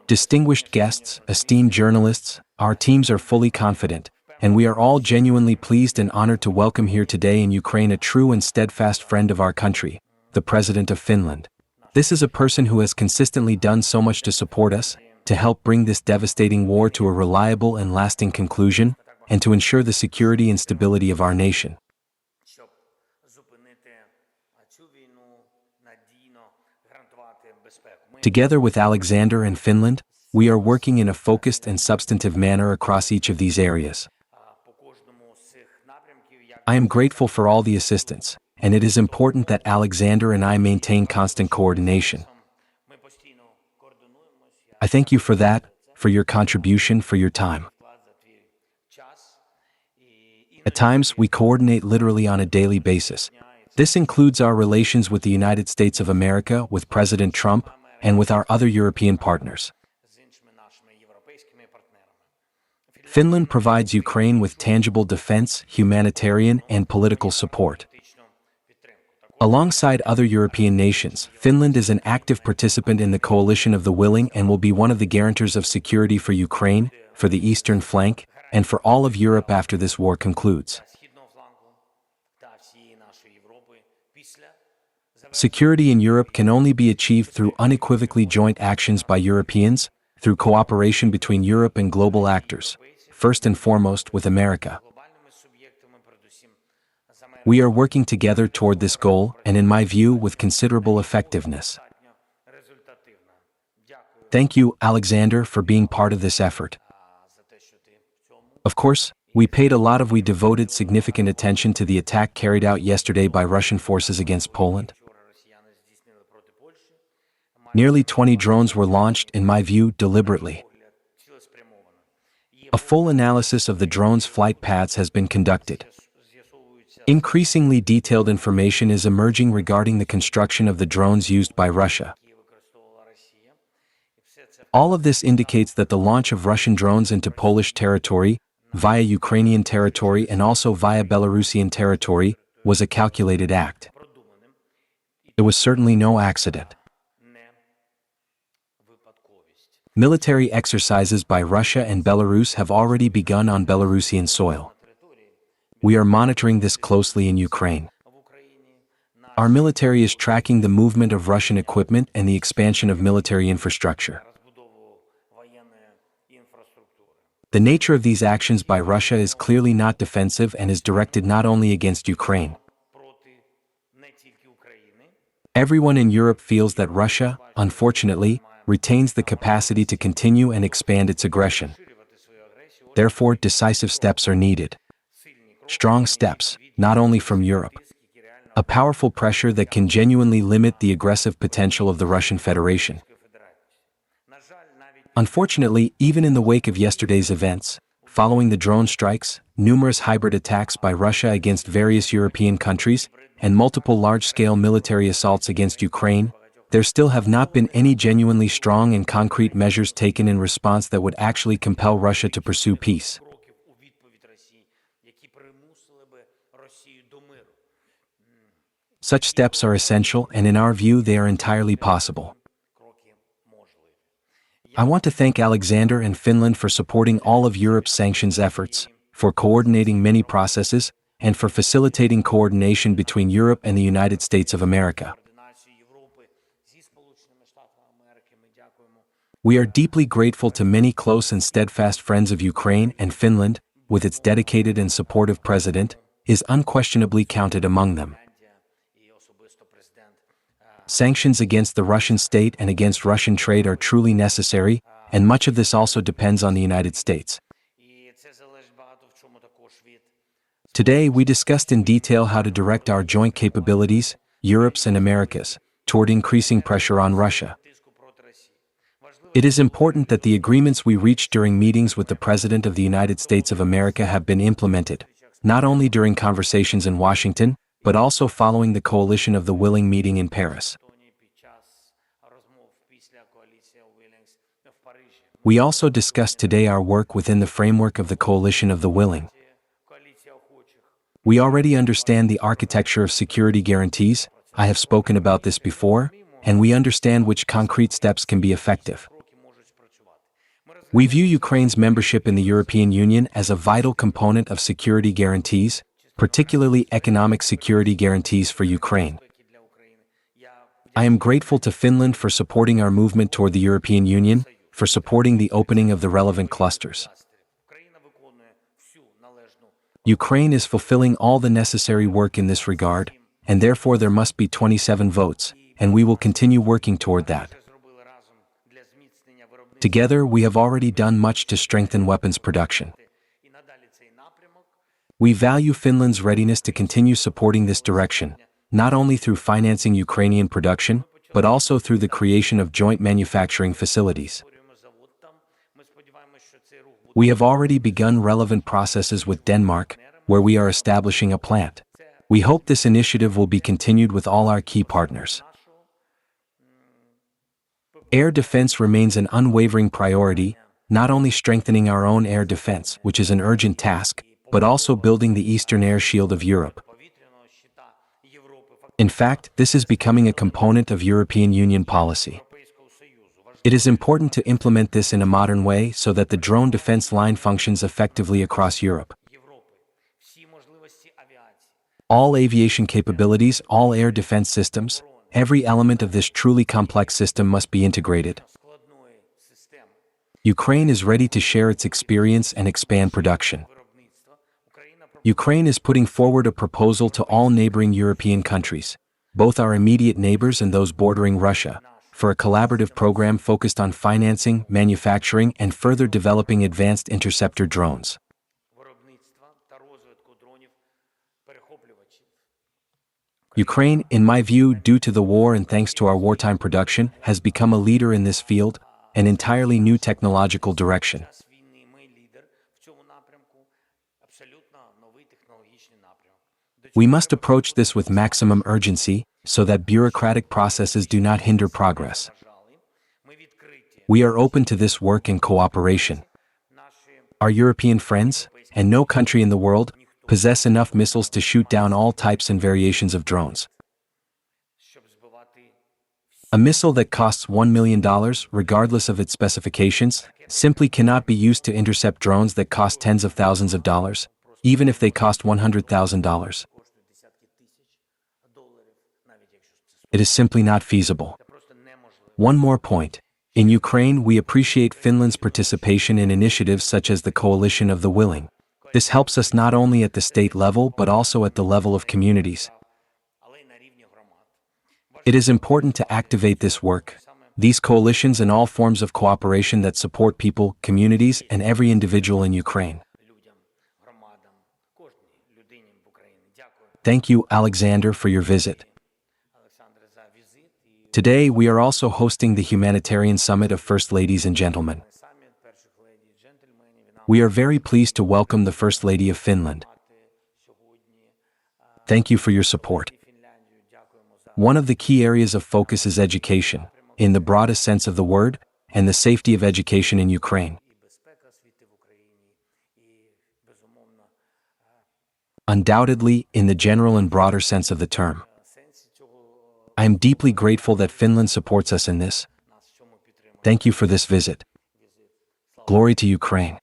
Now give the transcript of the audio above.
Distinguished guests, esteemed journalists, our teams are fully confident, and we are all genuinely pleased and honored to welcome here today in Ukraine a true and steadfast friend of our country, the President of Finland. This is a person who has consistently done so much to support us, to help bring this devastating war to a reliable and lasting conclusion, and to ensure the security and stability of our nation. Together with Alexander and Finland, we are working in a focused and substantive manner across each of these areas. I am grateful for all the assistance, and it is important that Alexander and I maintain constant coordination. I thank you for that, for your contribution, for your time. At times, we coordinate literally on a daily basis. This includes our relations with the United States of America, with President Trump, and with our other European partners. Finland provides Ukraine with tangible defense, humanitarian, and political support. Alongside other European nations, Finland is an active participant in the coalition of the willing and will be one of the guarantors of security for Ukraine, for the eastern flank, and for all of Europe after this war concludes. Security in Europe can only be achieved through unequivocally joint actions by Europeans, through cooperation between Europe and global actors, first and foremost with America. We are working together toward this goal, and in my view, with considerable effectiveness. Thank you, Alexander, for being part of this effort. Of course, we devoted significant attention to the attack carried out yesterday by Russian forces against Poland. Nearly 20 drones were launched, in my view, deliberately. A full analysis of the drones' flight paths has been conducted. Increasingly detailed information is emerging regarding the construction of the drones used by Russia. All of this indicates that the launch of Russian drones into Polish territory, via Ukrainian territory and also via Belarusian territory, was a calculated act. It was certainly no accident. Military exercises by Russia and Belarus have already begun on Belarusian soil. We are monitoring this closely in Ukraine. Our military is tracking the movement of Russian equipment and the expansion of military infrastructure. The nature of these actions by Russia is clearly not defensive and is directed not only against Ukraine. Everyone in Europe feels that Russia, unfortunately, retains the capacity to continue and expand its aggression. Therefore, decisive steps are needed. Strong steps, not only from Europe. A powerful pressure that can genuinely limit the aggressive potential of the Russian Federation. Unfortunately, even in the wake of yesterday's events, following the drone strikes, numerous hybrid attacks by Russia against various European countries, and multiple large-scale military assaults against Ukraine, there still have not been any genuinely strong and concrete measures taken in response that would actually compel Russia to pursue peace. Such steps are essential, and in our view, they are entirely possible. I want to thank Alexander and Finland for supporting all of Europe's sanctions efforts, for coordinating many processes, and for facilitating coordination between Europe and the United States of America. We are deeply grateful to many close and steadfast friends of Ukraine, and Finland, with its dedicated and supportive president, is unquestionably counted among them. Sanctions against the Russian state and against Russian trade are truly necessary, and much of this also depends on the United States. Today, we discussed in detail how to direct our joint capabilities, Europe's and America's, toward increasing pressure on Russia. It is important that the agreements we reached during meetings with the President of the United States of America have been implemented, not only during conversations in Washington, but also following the Coalition of the Willing meeting in Paris. We also discussed today our work within the framework of the Coalition of the Willing. We already understand the architecture of security guarantees, I have spoken about this before, and we understand which concrete steps can be effective. We view Ukraine's membership in the European Union as a vital component of security guarantees, particularly economic security guarantees for Ukraine. I am grateful to Finland for supporting our movement toward the European Union, for supporting the opening of the relevant clusters. Ukraine is fulfilling all the necessary work in this regard, and therefore there must be 27 votes, and we will continue working toward that. Together, we have already done much to strengthen weapons production. We value Finland's readiness to continue supporting this direction, not only through financing Ukrainian production, but also through the creation of joint manufacturing facilities. We have already begun relevant processes with Denmark, where we are establishing a plant. We hope this initiative will be continued with all our key partners. Air defense remains an unwavering priority, not only strengthening our own air defense, which is an urgent task, but also building the Eastern Air Shield of Europe. In fact, this is becoming a component of European Union policy. It is important to implement this in a modern way so that the drone defense line functions effectively across Europe. All aviation capabilities, all air defense systems, every element of this truly complex system must be integrated. Ukraine is ready to share its experience and expand production. Ukraine is putting forward a proposal to all neighboring European countries, both our immediate neighbors and those bordering Russia, for a collaborative program focused on financing, manufacturing, and further developing advanced interceptor drones. Ukraine, in my view, due to the war and thanks to our wartime production, has become a leader in this field, an entirely new technological direction. We must approach this with maximum urgency, so that bureaucratic processes do not hinder progress. We are open to this work and cooperation. Our European friends, and no country in the world, possess enough missiles to shoot down all types and variations of drones. A missile that costs $1 million, regardless of its specifications, simply cannot be used to intercept drones that cost tens of thousands of dollars, even if they cost $100,000. It is simply not feasible. One more point. In Ukraine, we appreciate Finland's participation in initiatives such as the Coalition of the Willing. This helps us not only at the state level but also at the level of communities. It is important to activate this work, these coalitions and all forms of cooperation that support people, communities, and every individual in Ukraine. Thank you, Alexander, for your visit. Today, we are also hosting the Humanitarian Summit of First Ladies and Gentlemen. We are very pleased to welcome the First Lady of Finland. Thank you for your support. One of the key areas of focus is education, in the broadest sense of the word, and the safety of education in Ukraine. Undoubtedly, in the general and broader sense of the term. I am deeply grateful that Finland supports us in this. Thank you for this visit. Glory to Ukraine.